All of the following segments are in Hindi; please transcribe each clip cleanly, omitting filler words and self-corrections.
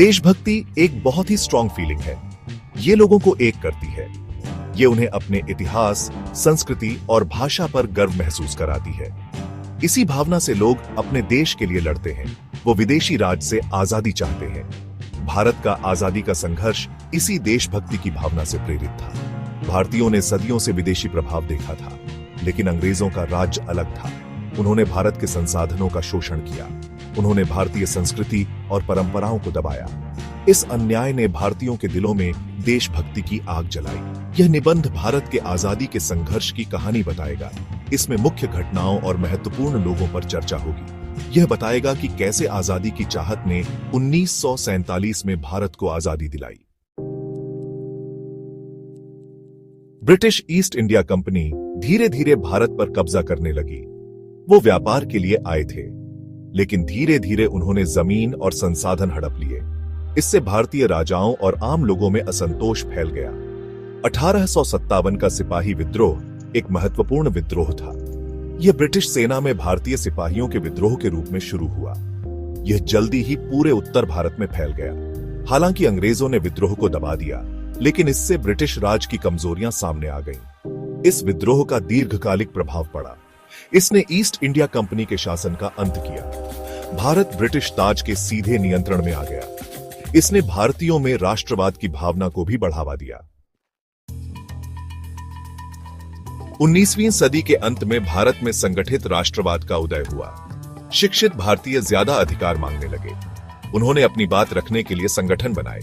देशभक्ति एक बहुत ही स्ट्रॉन्ग फीलिंग है। ये लोगों को एक करती है। ये उन्हें अपने इतिहास, संस्कृति और भाषा पर गर्व महसूस कराती है। इसी भावना से लोग अपने देश के लिए लड़ते हैं। वो विदेशी राज से आजादी चाहते हैं। भारत का आजादी का संघर्ष इसी देशभक्ति की भावना से प्रेरित था। भारतीयों ने सदियों से विदेशी प्रभाव देखा था, लेकिन अंग्रेजों का राज्य अलग था। उन्होंने भारत के संसाधनों का शोषण किया। उन्होंने भारतीय संस्कृति और परंपराओं को दबाया। इस अन्याय ने भारतीयों के दिलों में देशभक्ति की आग जलाई। यह निबंध भारत के आजादी के संघर्ष की कहानी बताएगा। इसमें मुख्य घटनाओं और महत्वपूर्ण लोगों पर चर्चा होगी। यह बताएगा कि कैसे आजादी की चाहत ने 1947 में भारत को आजादी दिलाई। ब्रिटिश ईस्ट इंडिया कंपनी धीरे धीरे भारत पर कब्जा करने लगी। वो व्यापार के लिए आए थे, लेकिन धीरे धीरे उन्होंने जमीन और संसाधन हड़प लिए। इससे भारतीय राजाओं और आम लोगों में असंतोष फैल गया। 1857 का सिपाही विद्रोह एक महत्वपूर्ण विद्रोह था। यह ब्रिटिश सेना में भारतीय सिपाहियों के विद्रोह के रूप में शुरू हुआ। यह जल्दी ही पूरे उत्तर भारत में फैल गया। हालांकि अंग्रेजों ने विद्रोह को दबा दिया, लेकिन इससे ब्रिटिश राज की कमजोरियां सामने आ गईं। इस विद्रोह का दीर्घकालिक प्रभाव पड़ा। इसने ईस्ट इंडिया कंपनी के शासन का अंत किया। भारत ब्रिटिश ताज के सीधे नियंत्रण में आ गया। इसने भारतीयों में राष्ट्रवाद की भावना को भी बढ़ावा दिया। 19वीं सदी के अंत में भारत में संगठित राष्ट्रवाद का उदय हुआ। शिक्षित भारतीय ज्यादा अधिकार मांगने लगे। उन्होंने अपनी बात रखने के लिए संगठन बनाए।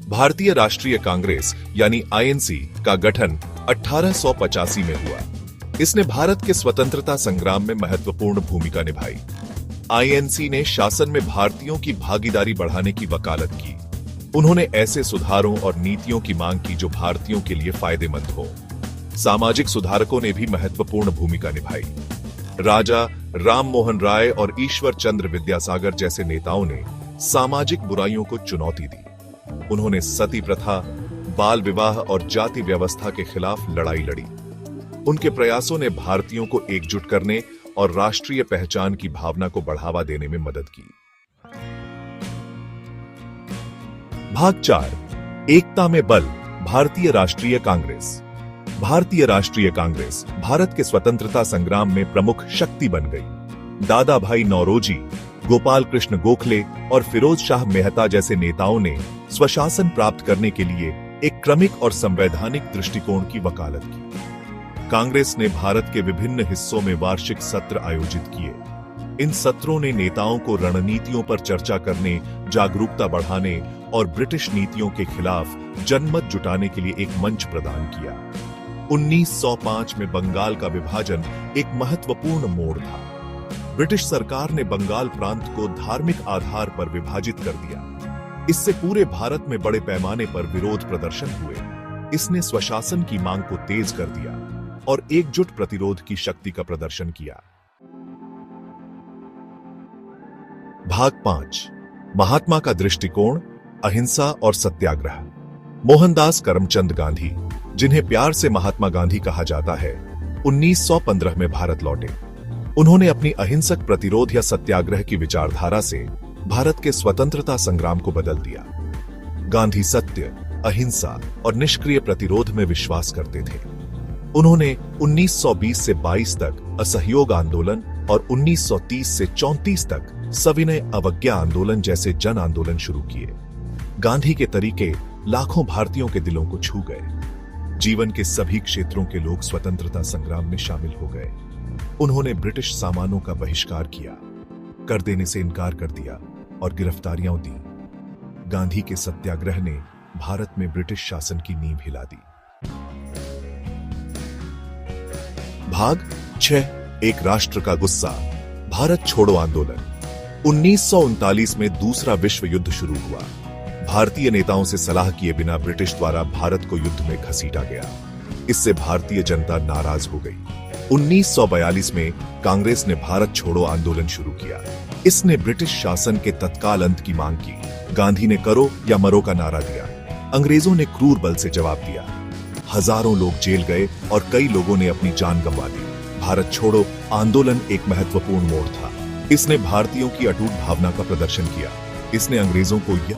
भारतीय राष्ट्रीय कांग्रेस यानी आईएनसी का गठन 1885 में हुआ। इसने भारत के स्वतंत्रता संग्राम में महत्वपूर्ण भूमिका निभाई। आईएनसी ने शासन में भारतीयों की भागीदारी बढ़ाने की वकालत की। उन्होंने ऐसे सुधारों और नीतियों की मांग की जो भारतीयों के लिए फायदेमंद हो। सामाजिक सुधारकों ने भी महत्वपूर्ण भूमिका निभाई। राजा राम मोहन राय और ईश्वर चंद्र विद्यासागर जैसे नेताओं ने सामाजिक बुराइयों को चुनौती दी। उन्होंने सती प्रथा, बाल विवाह और जाति व्यवस्था के खिलाफ लड़ाई लड़ी। उनके प्रयासों ने भारतीयों को एकजुट करने और राष्ट्रीय पहचान की भावना को बढ़ावा देने में मदद की। भाग 4, एकता में बल। भारतीय राष्ट्रीय कांग्रेस। भारतीय राष्ट्रीय कांग्रेस भारत के स्वतंत्रता संग्राम में प्रमुख शक्ति बन गई। दादा भाई नौरोजी, गोपाल कृष्ण गोखले और फिरोज शाह मेहता जैसे नेताओं ने स्वशासन प्राप्त करने के लिए एक क्रमिक और संवैधानिक दृष्टिकोण की वकालत की। कांग्रेस ने भारत के विभिन्न हिस्सों में वार्षिक सत्र आयोजित किए। इन सत्रों ने नेताओं को रणनीतियों पर चर्चा करने, जागरूकता बढ़ाने और ब्रिटिश नीतियों के खिलाफ जनमत जुटाने के लिए एक मंच प्रदान किया। 1905 में बंगाल का विभाजन एक महत्वपूर्ण मोड़ था। ब्रिटिश सरकार ने बंगाल प्रांत को धार्मिक आधार पर विभाजित कर दिया। इससे पूरे भारत में बड़े पैमाने पर विरोध प्रदर्शन हुए। इसने स्वशासन की मांग को तेज कर दिया और एकजुट प्रतिरोध की शक्ति का प्रदर्शन किया। भाग 5, महात्मा का दृष्टिकोण, अहिंसा और सत्याग्रह। मोहनदास करमचंद गांधी, जिन्हें प्यार से महात्मा गांधी कहा जाता है, 1915 में भारत लौटे। उन्होंने अपनी अहिंसक प्रतिरोध या सत्याग्रह की विचारधारा से भारत के स्वतंत्रता संग्राम को बदल दिया। गांधी सत्य, अहिंसा और निष्क्रिय प्रतिरोध में विश्वास करते थे। उन्होंने 1920 से 22 तक असहयोग आंदोलन और 1930 से 34 तक सविनय अवज्ञा आंदोलन जैसे जन आंदोलन शुरू किए। गांधी के तरीके लाखों भारतीयों के दिलों को छू गए। जीवन के सभी क्षेत्रों के लोग स्वतंत्रता संग्राम में शामिल हो गए। उन्होंने ब्रिटिश सामानों का बहिष्कार किया, कर देने से इनकार कर दिया और गिरफ्तारियां दी। गांधी के सत्याग्रह ने भारत में ब्रिटिश शासन की नींव हिला दी। भाग 6, एक राष्ट्र का गुस्सा। भारत छोड़ो आंदोलन। 1939 में दूसरा विश्व युद्ध शुरू हुआ। भारतीय नेताओं से सलाह किए बिना ब्रिटिश द्वारा भारत को युद्ध में घसीटा गया। इससे भारतीय जनता नाराज हो गई। 1942 में कांग्रेस ने भारत छोड़ो आंदोलन शुरू किया। इसने ब्रिटिश शासन के तत्काल अंत की मांग की। गांधी ने करो या मरो का नारा दिया। अंग्रेजों ने क्रूर बल से जवाब दिया। हजारों लोग जेल गए और कई लोगों ने अपनी जान गंवा दी। भारत छोड़ो आंदोलन एक महत्वपूर्ण मोड़ था। इसने भारतीयों की अटूट भावना का प्रदर्शन किया। इसने अंग्रेजों को यह